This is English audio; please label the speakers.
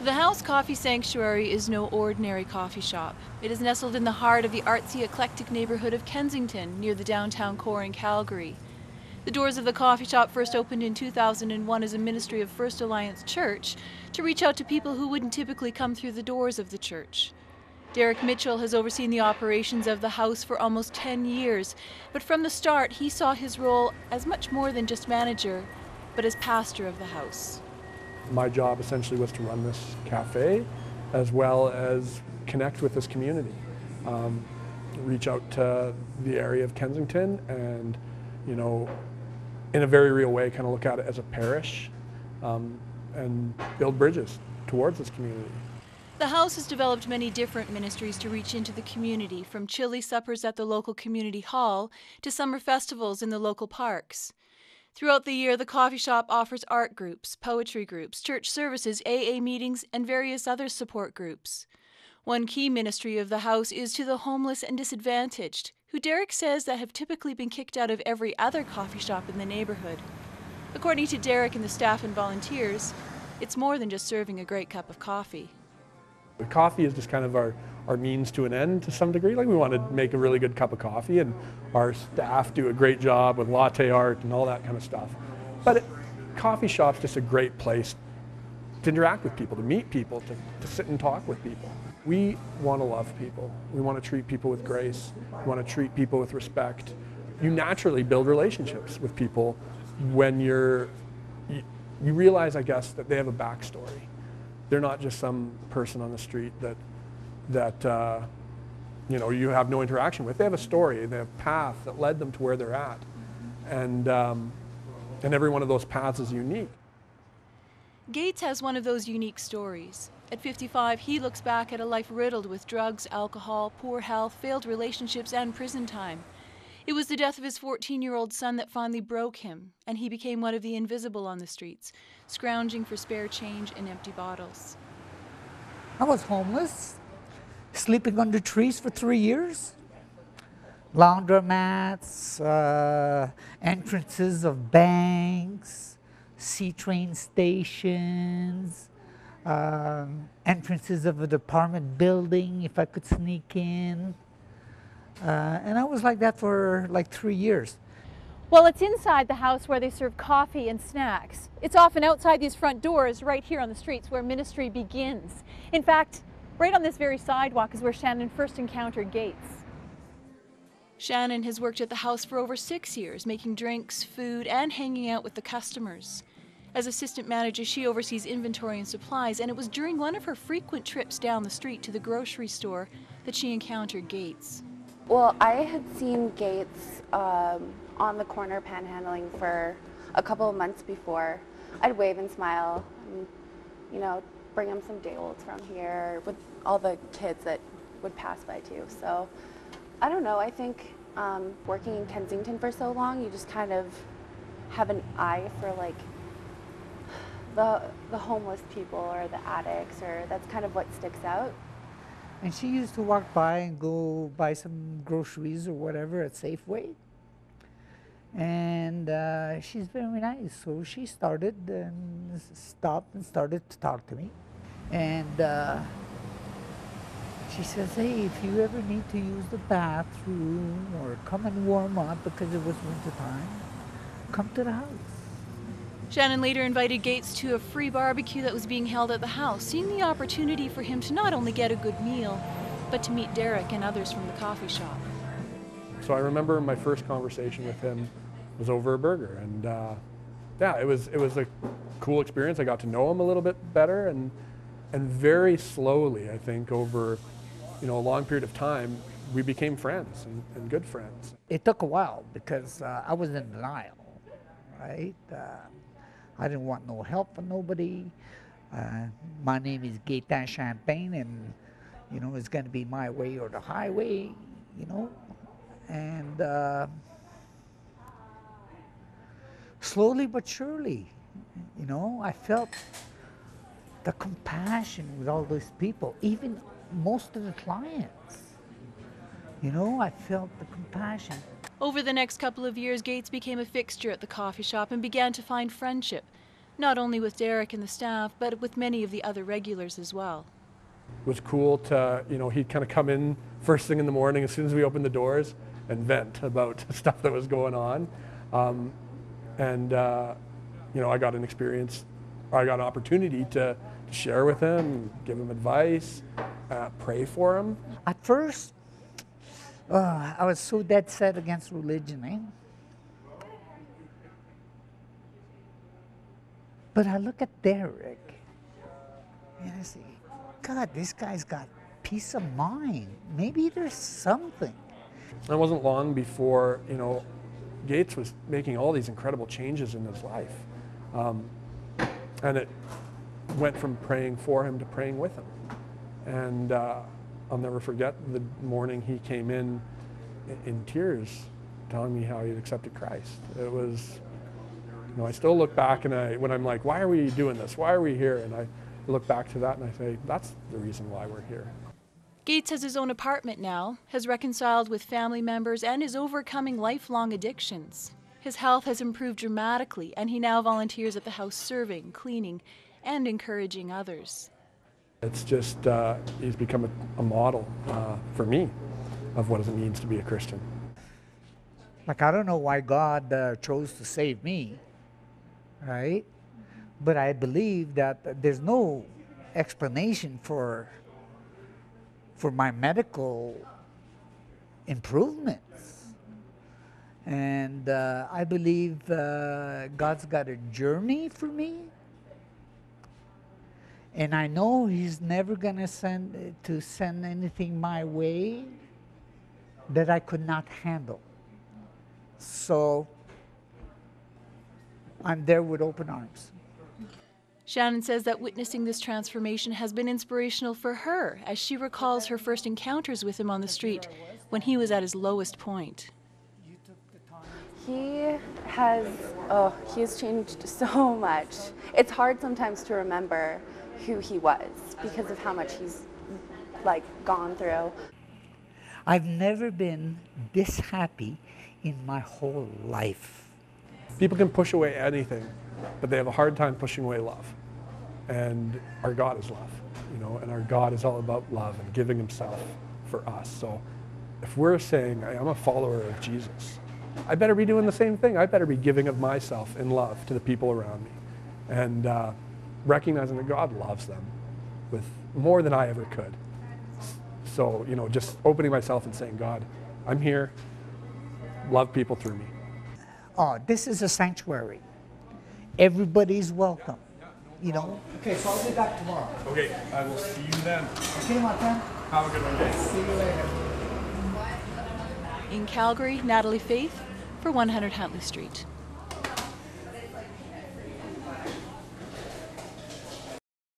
Speaker 1: The House Coffee Sanctuary is no ordinary coffee shop. It is nestled in the heart of the artsy, eclectic neighborhood of Kensington, near the downtown core in Calgary. The doors of the coffee shop first opened in 2001 as a ministry of First Alliance Church to reach out to people who wouldn't typically come through the doors of the church. Derrick Mitchell has overseen the operations of the house for almost 10 years, but from the start he saw his role as much more than just manager, but as pastor of the house.
Speaker 2: My job essentially was to run this cafe as well as connect with this community, reach out to the area of Kensington and, in a very real way, kind of look at it as a parish and build bridges towards this community.
Speaker 1: The house has developed many different ministries to reach into the community, from chili suppers at the local community hall to summer festivals in the local parks. Throughout the year, the coffee shop offers art groups, poetry groups, church services, AA meetings, and various other support groups. One key ministry of the house is to the homeless and disadvantaged, who Derrick says that have typically been kicked out of every other coffee shop in the neighborhood. According to Derrick and the staff and volunteers, it's more than just serving a great cup of coffee.
Speaker 2: The coffee is just kind of our means to an end to some degree. Like, we want to make a really good cup of coffee, and our staff do a great job with latte art and all that kind of stuff. But coffee shop's just a great place to interact with people, to meet people, to sit and talk with people. We want to love people. We want to treat people with grace. We want to treat people with respect. You naturally build relationships with people when you realize, I guess, that they have a backstory. They're not just some person on the street that you have no interaction with. They have a story, they have a path that led them to where they're at. And every one of those paths is unique.
Speaker 1: Gates has one of those unique stories. At 55, he looks back at a life riddled with drugs, alcohol, poor health, failed relationships, and prison time. It was the death of his 14-year-old son that finally broke him, and he became one of the invisible on the streets, scrounging for spare change and empty bottles.
Speaker 3: I was homeless, sleeping under trees for 3 years. Laundromats, entrances of banks, C-train stations, entrances of an apartment building if I could sneak in. And I was like that for like 3 years.
Speaker 4: Well, it's inside the house where they serve coffee and snacks. It's often outside these front doors right here on the streets where ministry begins. In fact, right on this very sidewalk is where Shannon first encountered Gates.
Speaker 1: Shannon has worked at the house for over 6 years, making drinks, food, and hanging out with the customers. As assistant manager, she oversees inventory and supplies, and it was during one of her frequent trips down the street to the grocery store that she encountered Gates.
Speaker 5: Well, I had seen Gates on the corner panhandling for a couple of months before. I'd wave and smile and, bring him some day olds from here with all the kids that would pass by too. So, I don't know, I think working in Kensington for so long, you just kind of have an eye for like the homeless people or the addicts, or that's kind of what sticks out.
Speaker 3: And she used to walk by and go buy some groceries or whatever at Safeway. And she's very nice, so she started and stopped and started to talk to me. And she says, hey, if you ever need to use the bathroom or come and warm up because it was winter time, come to the house.
Speaker 1: Shannon later invited Gates to a free barbecue that was being held at the house, seeing the opportunity for him to not only get a good meal, but to meet Derrick and others from the coffee shop.
Speaker 2: So I remember my first conversation with him was over a burger, and it was a cool experience. I got to know him a little bit better, and very slowly, I think, over a long period of time, we became friends and good friends.
Speaker 3: It took a while because I was in denial, right? I didn't want no help from nobody. My name is Gaetan Champagne, and it's going to be my way or the highway, and slowly but surely, I felt the compassion with all those people, even most of the clients. I felt the compassion.
Speaker 1: Over the next couple of years, Gates became a fixture at the coffee shop and began to find friendship. not only with Derrick and the staff, but with many of the other regulars as well.
Speaker 2: It was cool to, he'd kind of come in first thing in the morning as soon as we opened the doors and vent about stuff that was going on. I got an opportunity to share with him, give him advice, pray for him.
Speaker 3: At first, I was so dead set against religion, eh? But I look at Derrick and I say, God, this guy's got peace of mind. Maybe there's something.
Speaker 2: It wasn't long before, Gates was making all these incredible changes in his life. And it went from praying for him to praying with him. And I'll never forget the morning he came in tears, telling me how he had accepted Christ. It was, I still look back and when I'm like, why are we doing this? Why are we here? And I look back to that and I say, that's the reason why we're here.
Speaker 1: Gates has his own apartment now, has reconciled with family members, and is overcoming lifelong addictions. His health has improved dramatically, and he now volunteers at the house serving, cleaning, and encouraging others.
Speaker 2: It's just, he's become a model for me of what it means to be a Christian.
Speaker 3: Like, I don't know why God chose to save me, right? But I believe that there's no explanation for my medical improvements. And I believe God's got a journey for me. And I know He's never going to send anything my way that I could not handle. So I'm there with open arms.
Speaker 1: Shannon says that witnessing this transformation has been inspirational for her as she recalls her first encounters with him on the street when he was at his lowest point.
Speaker 5: He's changed so much. It's hard sometimes to remember who he was because of how much he's gone through.
Speaker 3: I've never been this happy in my whole life.
Speaker 2: People can push away anything, but they have a hard time pushing away love. And our God is love, and our God is all about love and giving Himself for us. So if we're saying, I'm a follower of Jesus, I better be doing the same thing. I better be giving of myself in love to the people around me. And recognizing that God loves them with more than I ever could. So, just opening myself and saying, God, I'm here, love people through me.
Speaker 3: Oh, this is a sanctuary. Everybody's welcome, Okay, so I'll be back tomorrow.
Speaker 2: Okay, I will see you then.
Speaker 3: Okay, my friend.
Speaker 2: Have a good one, guys.
Speaker 3: See you later.
Speaker 1: In Calgary, Natalie Faith for 100 Huntley Street.